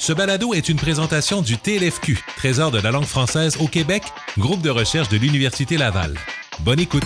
Ce balado est une présentation du TLFQ, Trésor de la langue française au Québec, groupe de recherche de l'Université Laval. Bonne écoute!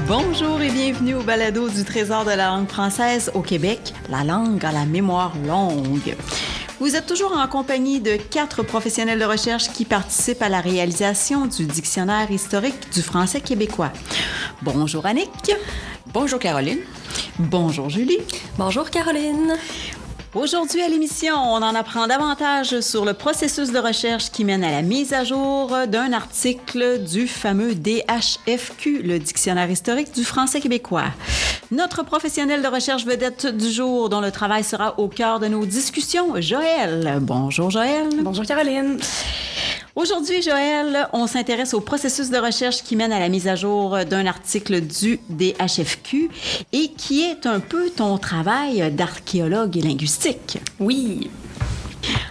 Bonjour et bienvenue au balado du Trésor de la langue française au Québec, la langue à la mémoire longue. Vous êtes toujours en compagnie de 4 professionnels de recherche qui participent à la réalisation du dictionnaire historique du français québécois. Bonjour Annick. Bonjour Caroline. Bonjour Julie. Bonjour Caroline. Aujourd'hui à l'émission, on en apprend davantage sur le processus de recherche qui mène à la mise à jour d'un article du fameux DHFQ, le dictionnaire historique du français québécois. Notre professionnel de recherche vedette du jour, dont le travail sera au cœur de nos discussions, Joël. Bonjour Joël. Bonjour Caroline. Aujourd'hui, Joël, on s'intéresse au processus de recherche qui mène à la mise à jour d'un article du DHFQ et qui est un peu ton travail d'archéologue et linguistique. Oui.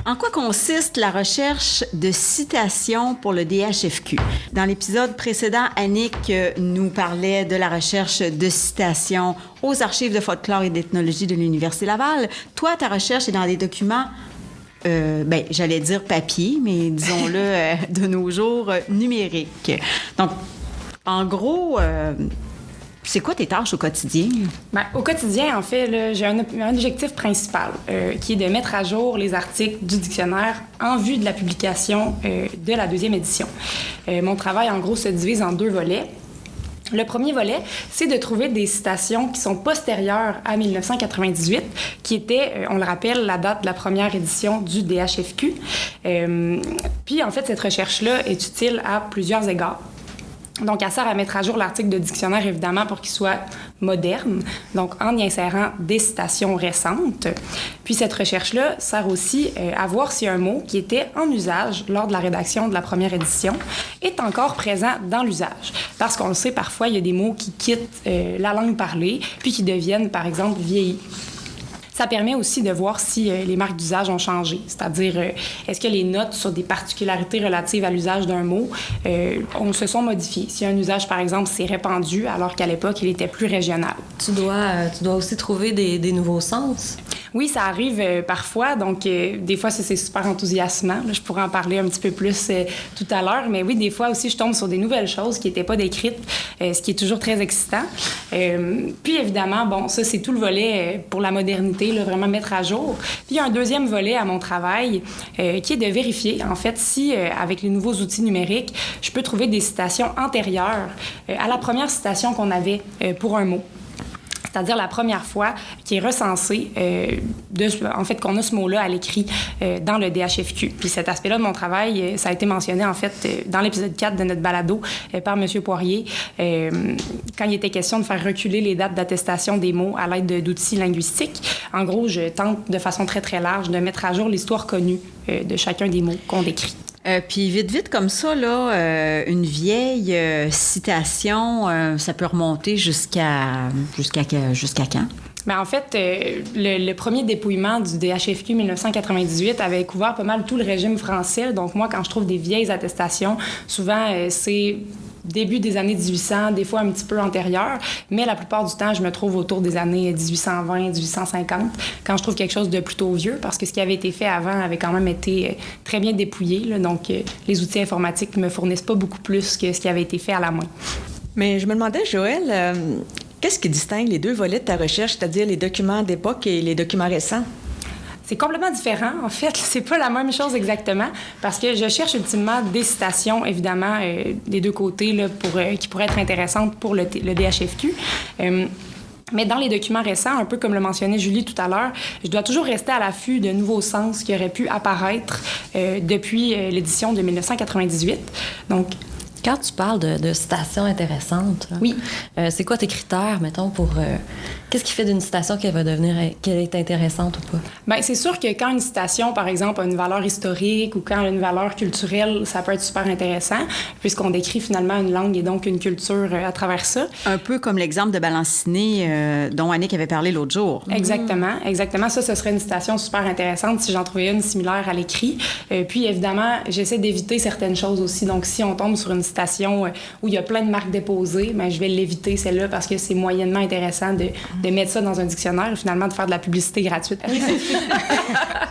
En quoi consiste la recherche de citations pour le DHFQ? Dans l'épisode précédent, Annick nous parlait de la recherche de citations aux archives de folklore et d'ethnologie de l'Université Laval. Toi, ta recherche est dans des documents j'allais dire papier, mais disons-le de nos jours, numérique. Donc, en gros, c'est quoi tes tâches au quotidien? Au quotidien, en fait, là, j'ai un objectif principal qui est de mettre à jour les articles du dictionnaire en vue de la publication de la 2e édition. Mon travail, en gros, se divise en 2 volets. Le premier volet, c'est de trouver des citations qui sont postérieures à 1998, qui était, on le rappelle, la date de la première édition du DHFQ. Puis, en fait, cette recherche-là est utile à plusieurs égards. Donc, elle sert à mettre à jour l'article de dictionnaire, évidemment, pour qu'il soit moderne, donc en y insérant des citations récentes. Puis, cette recherche-là sert aussi à voir si un mot qui était en usage lors de la rédaction de la première édition est encore présent dans l'usage. Parce qu'on le sait, parfois, il y a des mots qui quittent la langue parlée, puis qui deviennent, par exemple, vieillis. Ça permet aussi de voir si les marques d'usage ont changé, c'est-à-dire est-ce que les notes sur des particularités relatives à l'usage d'un mot se sont modifiées. Si un usage, par exemple, s'est répandu alors qu'à l'époque, il était plus régional. Tu dois aussi trouver des nouveaux sens. Oui, ça arrive parfois, donc des fois, ça, c'est super enthousiasmant. Là, je pourrais en parler un petit peu plus tout à l'heure, mais oui, des fois aussi, je tombe sur des nouvelles choses qui n'étaient pas décrites, ce qui est toujours très excitant. Puis évidemment, bon, ça, c'est tout le volet pour la modernité, là, vraiment mettre à jour. Puis il y a un deuxième volet à mon travail qui est de vérifier, en fait, si, avec les nouveaux outils numériques, je peux trouver des citations antérieures à la première citation qu'on avait pour un mot. C'est-à-dire la première fois qui est recensée, en fait, qu'on a ce mot-là à l'écrit dans le DHFQ. Puis cet aspect-là de mon travail, ça a été mentionné, en fait, dans l'épisode 4 de notre balado par M. Poirier, quand il était question de faire reculer les dates d'attestation des mots à l'aide d'outils linguistiques. En gros, je tente de façon très, très large de mettre à jour l'histoire connue de chacun des mots qu'on décrit. Puis vite comme ça, là, une vieille citation, ça peut remonter jusqu'à quand? En fait, le premier dépouillement du DHFQ 1998 avait couvert pas mal tout le régime français. Donc moi, quand je trouve des vieilles attestations, souvent, c'est début des années 1800, des fois un petit peu antérieur, mais la plupart du temps, je me trouve autour des années 1820, 1850, quand je trouve quelque chose de plutôt vieux, parce que ce qui avait été fait avant avait quand même été très bien dépouillé, là, donc les outils informatiques ne me fournissent pas beaucoup plus que ce qui avait été fait à la main. Mais je me demandais, Joël, qu'est-ce qui distingue les 2 volets de ta recherche, c'est-à-dire les documents d'époque et les documents récents? C'est complètement différent, en fait. C'est pas la même chose exactement, parce que je cherche ultimement des citations, évidemment, des 2 côtés, là, qui pourraient être intéressantes pour le DHFQ. Mais dans les documents récents, un peu comme le mentionnait Julie tout à l'heure, je dois toujours rester à l'affût de nouveaux sens qui auraient pu apparaître depuis l'édition de 1998. Donc, Quand tu parles de citations intéressantes, là, Oui. C'est quoi tes critères, mettons, pour... qu'est-ce qui fait d'une citation qu'elle est intéressante ou pas? Bien, c'est sûr que quand une citation, par exemple, a une valeur historique ou quand elle a une valeur culturelle, ça peut être super intéressant, puisqu'on décrit finalement une langue et donc une culture à travers ça. Un peu comme l'exemple de Balanciné dont Annick avait parlé l'autre jour. Exactement. Ça, ce serait une citation super intéressante si j'en trouvais une similaire à l'écrit. Puis, évidemment, j'essaie d'éviter certaines choses aussi. Donc, si on tombe sur une citation où il y a plein de marques déposées, bien, je vais l'éviter, celle-là, parce que c'est moyennement intéressant de mettre ça dans un dictionnaire et finalement de faire de la publicité gratuite.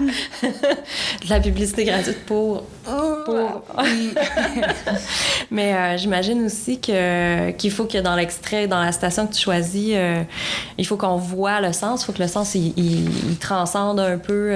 De la publicité gratuite pour... Mais j'imagine aussi qu'il faut que dans l'extrait, dans la citation que tu choisis, il faut qu'on voit le sens. Il faut que le sens, il transcende un peu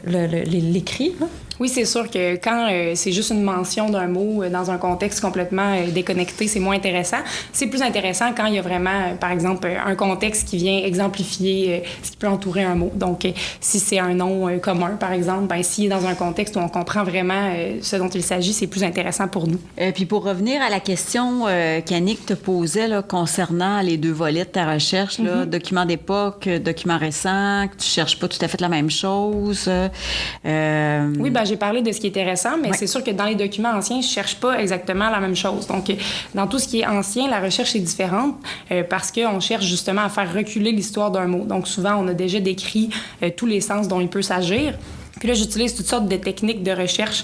l'écrit. Hein? Oui, c'est sûr que quand c'est juste une mention d'un mot dans un contexte complètement déconnecté, c'est moins intéressant. C'est plus intéressant quand il y a vraiment, par exemple, un contexte qui vient exemplifier ce qui peut entourer un mot. Donc, si c'est un nom commun, par exemple, ben, s'il est dans un contexte où on comprend vraiment ce dont il s'agit, c'est plus intéressant pour nous. Puis pour revenir à la question qu'Annick te posait là, concernant les 2 volets de ta recherche, là, documents d'époque, documents récents, que tu cherches pas tout à fait la même chose. Oui, ben j'ai parlé de ce qui était récent, mais c'est sûr que dans les documents anciens, je cherche pas exactement la même chose. Donc, dans tout ce qui est ancien, la recherche est différente parce qu'on cherche justement à faire reculer l'histoire d'un mot. Donc, souvent, on a déjà décrit tous les sens dont il peut s'agir. Puis là, j'utilise toutes sortes de techniques de recherche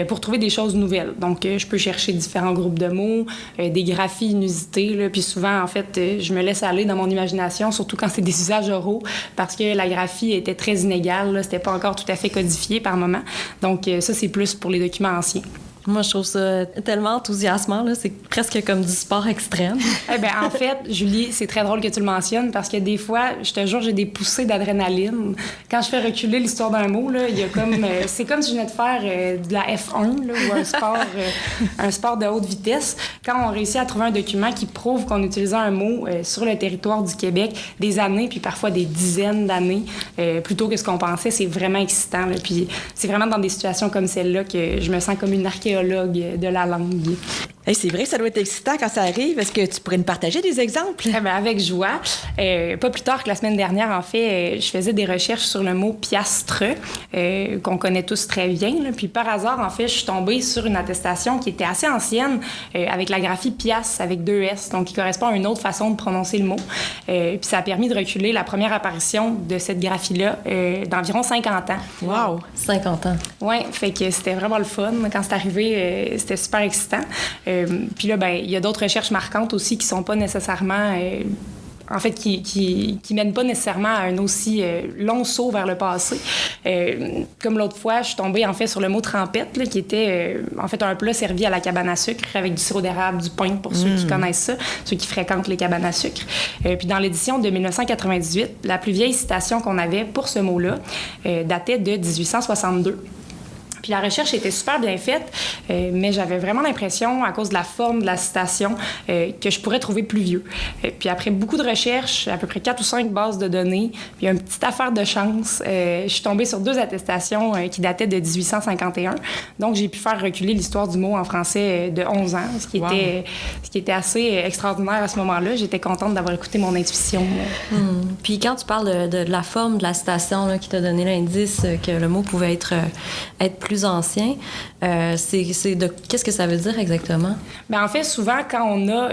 pour trouver des choses nouvelles. Donc, je peux chercher différents groupes de mots, des graphies inusitées. Là, puis souvent, en fait, je me laisse aller dans mon imagination, surtout quand c'est des usages oraux, parce que la graphie était très inégale. Là, c'était pas encore tout à fait codifié par moment. Donc, ça, c'est plus pour les documents anciens. Moi, je trouve ça tellement enthousiasmant, là. C'est presque comme du sport extrême. Eh bien, en fait, Julie, c'est très drôle que tu le mentionnes parce que des fois, je te jure, j'ai des poussées d'adrénaline. Quand je fais reculer l'histoire d'un mot, là, il y a comme... c'est comme si je venais de faire de la F1 là, ou un sport de haute vitesse. Quand on réussit à trouver un document qui prouve qu'on utilisait un mot sur le territoire du Québec des années, puis parfois des dizaines d'années, plutôt que ce qu'on pensait, c'est vraiment excitant. Là. Puis c'est vraiment dans des situations comme celle-là que je me sens comme une archéologue de la langue. Hey, c'est vrai que ça doit être excitant quand ça arrive. Est-ce que tu pourrais nous partager des exemples? Eh bien, avec joie. Pas plus tard que la semaine dernière, en fait, je faisais des recherches sur le mot piastre, qu'on connaît tous très bien. Là. Puis par hasard, en fait, je suis tombée sur une attestation qui était assez ancienne, avec la graphie pias avec 2 S, donc qui correspond à une autre façon de prononcer le mot. Puis ça a permis de reculer la première apparition de cette graphie-là d'environ 50 ans. Wow! 50 ans. Oui, fait que c'était vraiment le fun. Quand c'est arrivé, c'était super excitant. Puis là, ben, il y a d'autres recherches marquantes aussi qui sont pas nécessairement... en fait, qui mènent pas nécessairement à un aussi long saut vers le passé. Comme l'autre fois, je suis tombée, en fait, sur le mot trempette, là, qui était, en fait, un plat servi à la cabane à sucre avec du sirop d'érable, du pain, pour ceux qui connaissent ça, ceux qui fréquentent les cabanes à sucre. Puis dans l'édition de 1998, la plus vieille citation qu'on avait pour ce mot-là datait de 1862. Puis la recherche était super bien faite, mais j'avais vraiment l'impression, à cause de la forme de la citation, que je pourrais trouver plus vieux. Puis après beaucoup de recherches, à peu près 4 ou 5 bases de données, puis une petite affaire de chance, je suis tombée sur 2 attestations qui dataient de 1851. Donc, j'ai pu faire reculer l'histoire du mot en français de 11 ans, ce qui était assez extraordinaire à ce moment-là. J'étais contente d'avoir écouté mon intuition. Puis quand tu parles de la forme de la citation là, qui t'a donné l'indice que le mot pouvait être plus ancien, qu'est-ce que ça veut dire exactement? Bien, en fait, souvent, quand on a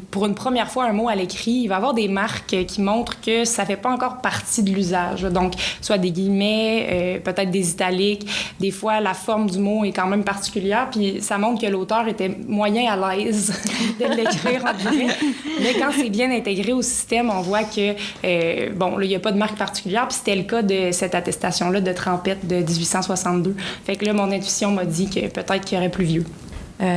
pour une première fois un mot à l'écrit, il va y avoir des marques qui montrent que ça ne fait pas encore partie de l'usage. Donc, soit des guillemets, peut-être des italiques. Des fois, la forme du mot est quand même particulière, puis ça montre que l'auteur était moyen à l'aise de l'écrire, on dirait. Mais quand c'est bien intégré au système, on voit que, bon, là, il n'y a pas de marque particulière, puis c'était le cas de cette attestation-là de trempette de 1862. Fait que là, mon intuition m'a dit que peut-être qu'il y aurait plus vieux.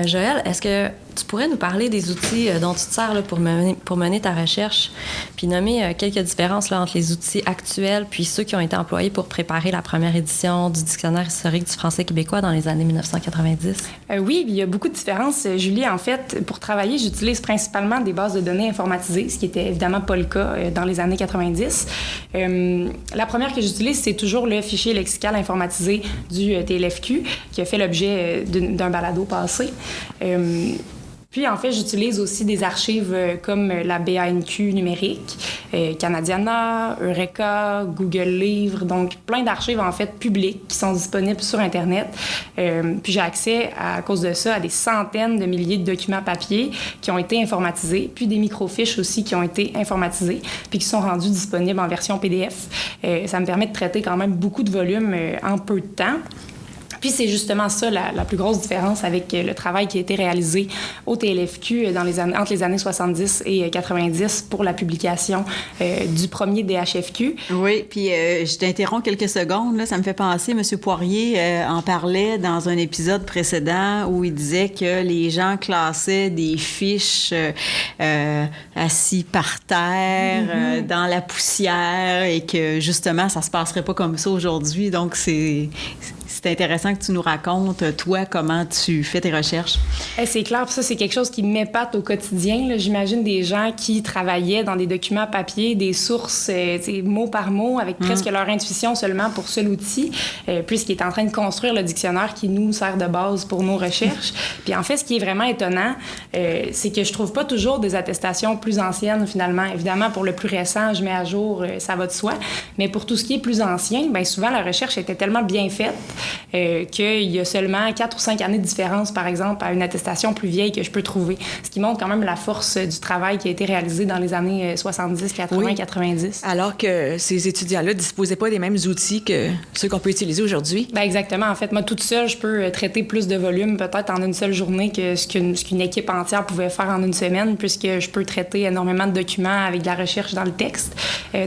Joël, est-ce que tu pourrais nous parler des outils dont tu te sers là, pour mener ta recherche, puis nommer quelques différences là, entre les outils actuels puis ceux qui ont été employés pour préparer la première édition du Dictionnaire historique du français québécois dans les années 1990? Oui, il y a beaucoup de différences, Julie. En fait, pour travailler, j'utilise principalement des bases de données informatisées, ce qui était évidemment pas le cas dans les années 90. La première que j'utilise, c'est toujours le fichier lexical informatisé du TLFQ, qui a fait l'objet d'un balado passé. Puis, en fait, j'utilise aussi des archives comme la BANQ numérique, Canadiana, Eureka, Google Livres, donc plein d'archives, en fait, publiques qui sont disponibles sur Internet. Puis, j'ai accès, à cause de ça, à des centaines de milliers de documents papier qui ont été informatisés, puis des microfiches aussi qui ont été informatisées, puis qui sont rendus disponibles en version PDF. Ça me permet de traiter quand même beaucoup de volumes en peu de temps. Puis c'est justement ça la plus grosse différence avec le travail qui a été réalisé au TLFQ entre les années 70 et 90 pour la publication du premier DHFQ. Oui, puis je t'interromps quelques secondes. Là, ça me fait penser, M. Poirier en parlait dans un épisode précédent où il disait que les gens classaient des fiches assis par terre, dans la poussière, et que justement, ça se passerait pas comme ça aujourd'hui. Donc, c'est intéressant que tu nous racontes, toi, comment tu fais tes recherches. C'est clair, puis ça, c'est quelque chose qui m'épate au quotidien. Là. J'imagine des gens qui travaillaient dans des documents papier, des sources, mot par mot, avec presque leur intuition seulement pour seul outil, puisqu'il est en train de construire le dictionnaire qui nous sert de base pour nos recherches. Puis en fait, ce qui est vraiment étonnant, c'est que je trouve pas toujours des attestations plus anciennes, finalement. Évidemment, pour le plus récent, je mets à jour, ça va de soi. Mais pour tout ce qui est plus ancien, bien souvent, la recherche était tellement bien faite qu'il y a seulement 4 ou 5 années de différence, par exemple, à une attestation plus vieille que je peux trouver. Ce qui montre quand même la force du travail qui a été réalisé dans les années 70, 80, 90. Alors que ces étudiants-là ne disposaient pas des mêmes outils que ceux qu'on peut utiliser aujourd'hui. Bien, exactement. En fait, moi, toute seule, je peux traiter plus de volume peut-être en une seule journée que ce qu'une équipe entière pouvait faire en une semaine, puisque je peux traiter énormément de documents avec de la recherche dans le texte.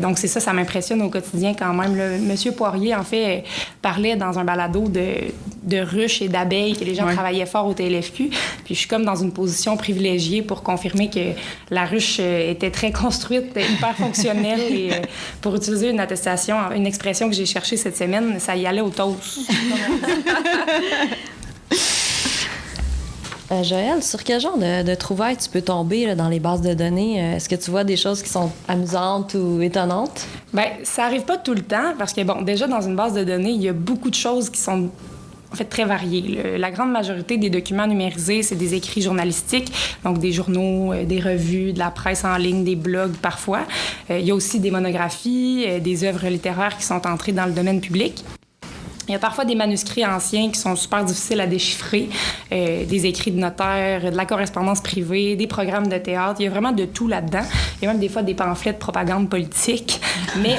Donc, c'est ça, ça m'impressionne au quotidien quand même. Monsieur Poirier, en fait, parlait dans un balado de ruches et d'abeilles, que les gens travaillaient fort au TLFQ. Puis je suis comme dans une position privilégiée pour confirmer que la ruche était très construite, hyper fonctionnelle. Et pour utiliser une attestation, une expression que j'ai cherchée cette semaine, ça y allait au toast. Joël, sur quel genre de trouvailles tu peux tomber là, dans les bases de données? Est-ce que tu vois des choses qui sont amusantes ou étonnantes? Bien, ça arrive pas tout le temps parce que, bon, déjà, dans une base de données, il y a beaucoup de choses qui sont en fait très variées. La grande majorité des documents numérisés, c'est des écrits journalistiques, donc des journaux, des revues, de la presse en ligne, des blogs parfois. Il y a aussi des monographies, des œuvres littéraires qui sont entrées dans le domaine public. Il y a parfois des manuscrits anciens qui sont super difficiles à déchiffrer, des écrits de notaires, de la correspondance privée, des programmes de théâtre. Il y a vraiment de tout là-dedans. Il y a même des fois des pamphlets de propagande politique. Mais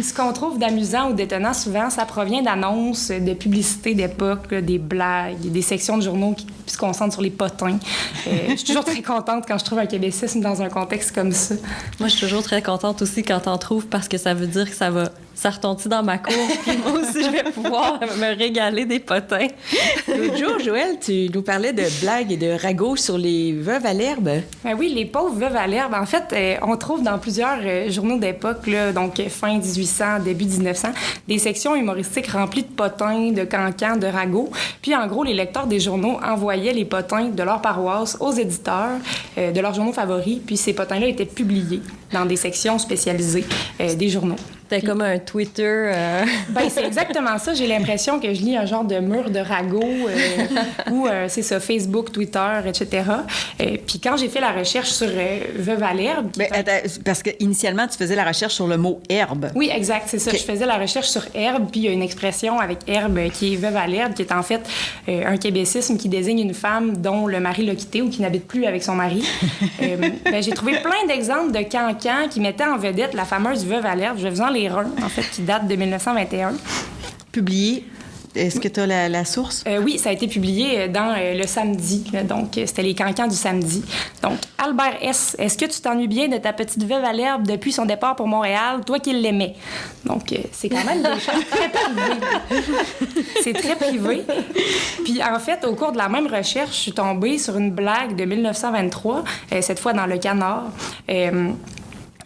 ce qu'on trouve d'amusant ou d'étonnant, souvent, ça provient d'annonces, de publicités d'époque, là, des blagues, des sections de journaux qui se concentrent sur les potins. Je suis toujours très contente quand je trouve un québécisme dans un contexte comme ça. Moi, je suis toujours très contente aussi quand t'en trouves parce que ça veut dire que ça retentit dans ma cour. Puis moi aussi, je vais pouvoir me régaler des potins. L'autre jour, Joël, tu nous parlais de blagues et de ragots sur les veuves à l'herbe. Ben oui, les pauvres veuves à l'herbe. En fait, on trouve dans plusieurs journaux d'époque, là, donc fin 1800, début 1900, des sections humoristiques remplies de potins, de cancans, de ragots. Puis, en gros, les lecteurs des journaux envoyaient les potins de leur paroisse aux éditeurs de leurs journaux favoris. Puis, ces potins-là étaient publiés dans des sections spécialisées des journaux. C'était comme un Twitter. Ben, c'est exactement ça. J'ai l'impression que je lis un genre de mur de ragots ou c'est ça, Facebook, Twitter, etc. Puis quand j'ai fait la recherche sur veuve à l'herbe... Parce qu'initialement, tu faisais la recherche sur le mot herbe. Oui, exact, c'est ça. Je faisais la recherche sur herbe, puis il y a une expression avec herbe qui est veuve à l'herbe, qui est en fait un québécisme qui désigne une femme dont le mari l'a quittée ou qui n'habite plus avec son mari. J'ai trouvé plein d'exemples de cancans qui mettaient en vedette la fameuse veuve à l'herbe. Je vais vous en lire un, en fait, qui date de 1921. Publié Est-ce que tu as la source? Oui, ça a été publié dans Le Samedi. Là, donc, c'était les cancans du samedi. Donc, Albert S. Est-ce que tu t'ennuies bien de ta petite veuve à l'herbe depuis son départ pour Montréal, toi qui l'aimais? Donc, c'est quand même des choses très privées. C'est très privé. Puis, en fait, au cours de la même recherche, je suis tombée sur une blague de 1923, cette fois dans Le Canard.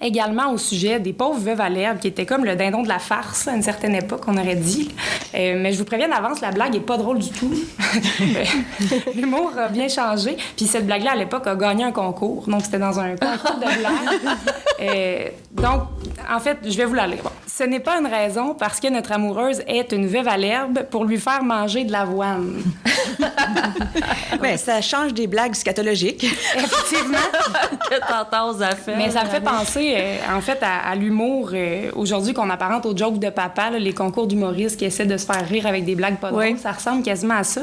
Également au sujet des pauvres veuves à l'herbe, qui étaient comme le dindon de la farce à une certaine époque, on aurait dit. Mais je vous préviens d'avance, la blague est pas drôle du tout. L'humour a bien changé. Puis cette blague-là, à l'époque, a gagné un concours. Donc, c'était dans un concours de blagues. Donc, en fait, je vais vous la lire. Bon. Ce n'est pas une raison parce que notre amoureuse est une veuve à l'herbe pour lui faire manger de l'avoine. Bien, ça change des blagues scatologiques. Effectivement. Que t'entends aux affaires. Mais ça me fait penser, en fait, à l'humour aujourd'hui qu'on apparente aux jokes de papa, là, les concours d'humoristes qui essaient de se faire rire avec des blagues pas drôles. Ça ressemble quasiment à ça.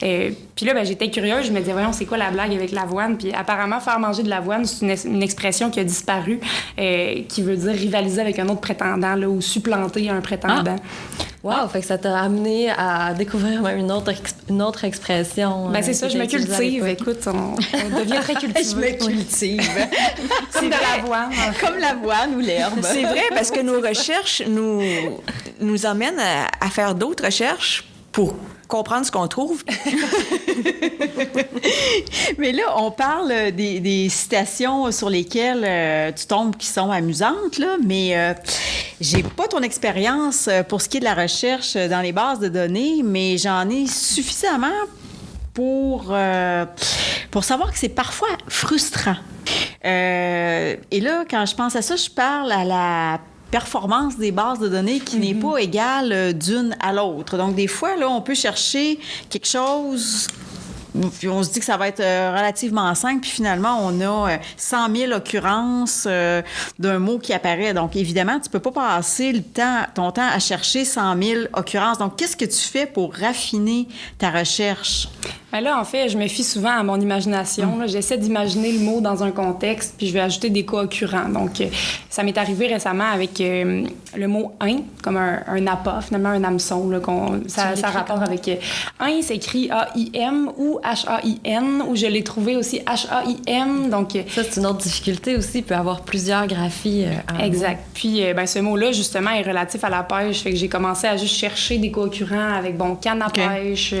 Puis là, ben, j'étais curieuse. Je me disais, voyons, c'est quoi la blague avec l'avoine? Puis apparemment, faire manger de l'avoine, c'est une expression qui a disparu, qui veut dire rivaliser avec un autre prétendant là, ou supplanter un prétendant. Wow, fait que ça t'a amené à découvrir même une autre expression. Ben c'est ça, je me cultive. Écoute, on devient très cultivé. Je me cultive. C'est de l'avoine. Comme l'avoine ou l'herbe. C'est vrai, parce que nos recherches nous emmènent à faire d'autres recherches pour comprendre ce qu'on trouve. Mais là, on parle des citations sur lesquelles tu tombes qui sont amusantes, là, mais j'ai pas ton expérience pour ce qui est de la recherche dans les bases de données, mais j'en ai suffisamment pour savoir que c'est parfois frustrant. Et là, quand je pense à ça, je parle à la performance des bases de données qui n'est pas égale d'une à l'autre. Donc, des fois, là, on peut chercher quelque chose, puis on se dit que ça va être relativement simple, puis finalement, on a 100 000 occurrences d'un mot qui apparaît. Donc, évidemment, tu peux pas passer ton temps à chercher 100 000 occurrences. Donc, qu'est-ce que tu fais pour raffiner ta recherche? Ben là, en fait, je me fie souvent à mon imagination. Là. J'essaie d'imaginer le mot dans un contexte, puis je vais ajouter des cas occurrents. Donc, ça m'est arrivé récemment avec le mot « un », comme un appât, finalement, un hameçon. Là, ça a rapport avec « un », s'écrit A-I-M ou H-A-I-N, ou je l'ai trouvé aussi H-A-I-M. Donc, ça, c'est une autre difficulté aussi. Il peut y avoir plusieurs graphies. Exact. Puis, ben, ce mot-là, justement, est relatif à la pêche. Fait que j'ai commencé à juste chercher des cas occurrents avec, canne à pêche,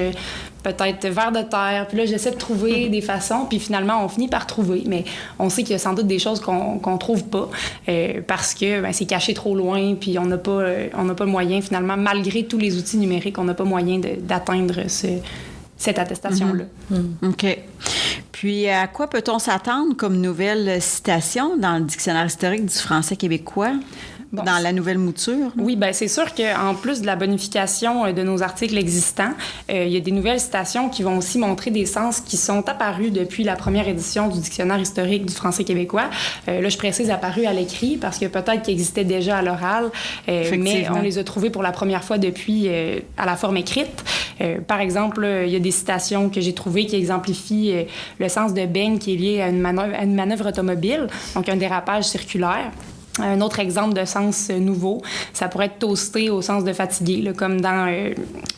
peut-être vers de terre. Puis là, j'essaie de trouver des façons. Puis finalement, on finit par trouver. Mais on sait qu'il y a sans doute des choses qu'on trouve pas parce que c'est caché trop loin. Puis on n'a pas le moyen, finalement, malgré tous les outils numériques, on n'a pas moyen d'atteindre cette attestation-là. OK. Puis, à quoi peut-on s'attendre comme nouvelle citation dans le dictionnaire historique du français québécois? Dans la nouvelle mouture? Oui, bien, c'est sûr qu'en plus de la bonification de nos articles existants, il y a des nouvelles citations qui vont aussi montrer des sens qui sont apparus depuis la première édition du dictionnaire historique du français québécois. Là, je précise apparus à l'écrit parce que peut-être qu'ils existaient déjà à l'oral, mais on les a trouvés pour la première fois depuis à la forme écrite. Par exemple, il y a des citations que j'ai trouvées qui exemplifient le sens de beigne qui est lié à une manœuvre automobile, donc un dérapage circulaire. Un autre exemple de sens nouveau, ça pourrait être toasté au sens de fatigué, là, comme dans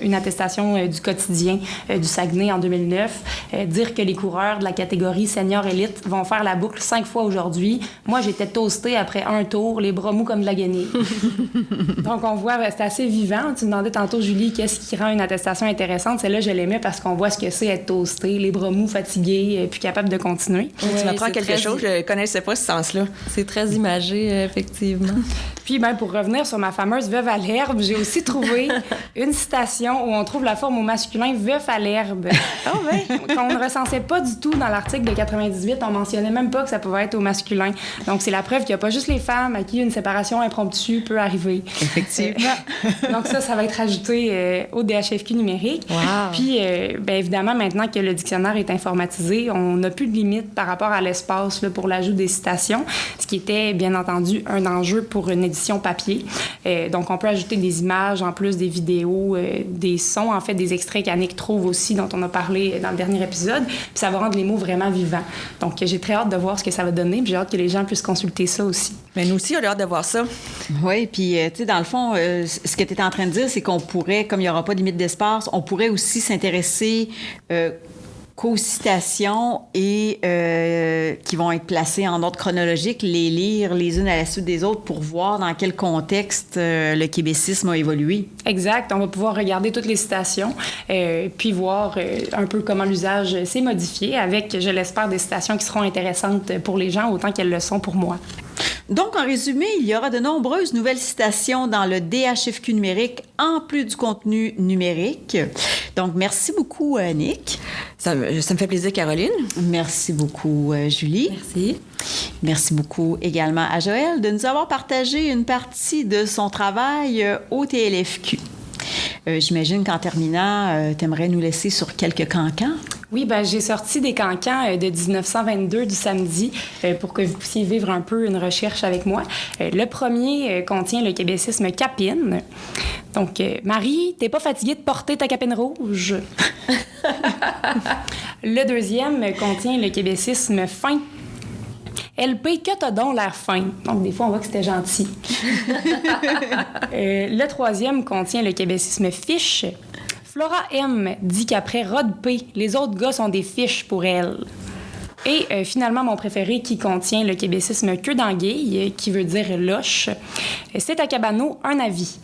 une attestation du quotidien du Saguenay en 2009. Dire que les coureurs de la catégorie senior élite vont faire la boucle 5 fois aujourd'hui. Moi, j'étais toasté après un tour, les bras mous comme de la guenille. Donc, on voit, c'est assez vivant. Tu me demandais tantôt, Julie, qu'est-ce qui rend une attestation intéressante? Celle-là, je l'aimais parce qu'on voit ce que c'est être toasté, les bras mous, fatigués, puis capable de continuer. Oui, tu m'apprends quelque chose, je ne connaissais pas ce sens-là. C'est très imagé, effectivement. Puis, pour revenir sur ma fameuse veuve à l'herbe, j'ai aussi trouvé une citation où on trouve la forme au masculin veuf à l'herbe. Qu'on ne recensait pas du tout dans l'article de 98. On mentionnait même pas que ça pouvait être au masculin. Donc, c'est la preuve qu'il n'y a pas juste les femmes à qui une séparation impromptue peut arriver. Effectivement. Donc, ça va être ajouté au DHFQ numérique. Wow. Puis, évidemment, maintenant que le dictionnaire est informatisé, on n'a plus de limite par rapport à l'espace là, pour l'ajout des citations, ce qui était, bien entendu, rendu un enjeu pour une édition papier. Donc, on peut ajouter des images, en plus des vidéos, des sons, en fait, des extraits qu'Annick trouve aussi, dont on a parlé dans le dernier épisode. Puis ça va rendre les mots vraiment vivants. Donc, j'ai très hâte de voir ce que ça va donner. Puis j'ai hâte que les gens puissent consulter ça aussi. Mais nous aussi, on a hâte de voir ça. Oui, puis, tu sais, dans le fond, ce que tu étais en train de dire, c'est qu'on pourrait, comme il n'y aura pas de limite d'espace, on pourrait aussi s'intéresser qu'aux citations et qui vont être placées en ordre chronologique, les lire les unes à la suite des autres pour voir dans quel contexte le québécisme a évolué. Exact. On va pouvoir regarder toutes les citations, puis voir un peu comment l'usage s'est modifié avec, je l'espère, des citations qui seront intéressantes pour les gens autant qu'elles le sont pour moi. Donc, en résumé, il y aura de nombreuses nouvelles citations dans le DHFQ numérique, en plus du contenu numérique. Donc, merci beaucoup, Annick. Ça me fait plaisir, Caroline. Merci beaucoup, Julie. Merci. Merci beaucoup également à Joël de nous avoir partagé une partie de son travail au TLFQ. J'imagine qu'en terminant, tu aimerais nous laisser sur quelques cancans. Oui, ben j'ai sorti des cancans de 1922 du samedi pour que vous puissiez vivre un peu une recherche avec moi. Le premier contient le québécisme capine. Donc, Marie, t'es pas fatiguée de porter ta capine rouge? Le deuxième contient le québécisme fin. LP, que t'as donc l'air fin. Donc, des fois, on voit que c'était gentil. Le troisième contient le québécisme fiche. Flora M dit qu'après Rod P, les autres gars sont des fiches pour elle. Et finalement, mon préféré qui contient le québécisme queue d'anguille, qui veut dire loche. C'est à Cabano un avis.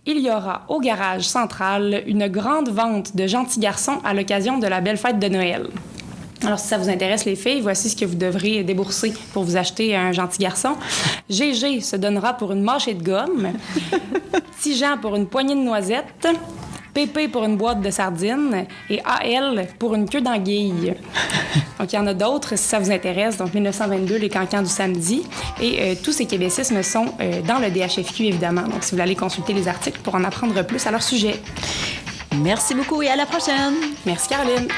Il y aura au garage central une grande vente de gentils garçons à l'occasion de la belle fête de Noël. Alors, si ça vous intéresse, les filles, voici ce que vous devrez débourser pour vous acheter un gentil garçon. GG se donnera pour une mâchée de gomme. Tijan pour une poignée de noisettes. PP pour une boîte de sardines. Et AL pour une queue d'anguille. Donc, il y en a d'autres, si ça vous intéresse. Donc, 1922, les cancans du samedi. Et tous ces québécismes sont dans le DHFQ, évidemment. Donc, si vous voulez aller consulter les articles pour en apprendre plus à leur sujet. Merci beaucoup et à la prochaine. Merci, Caroline.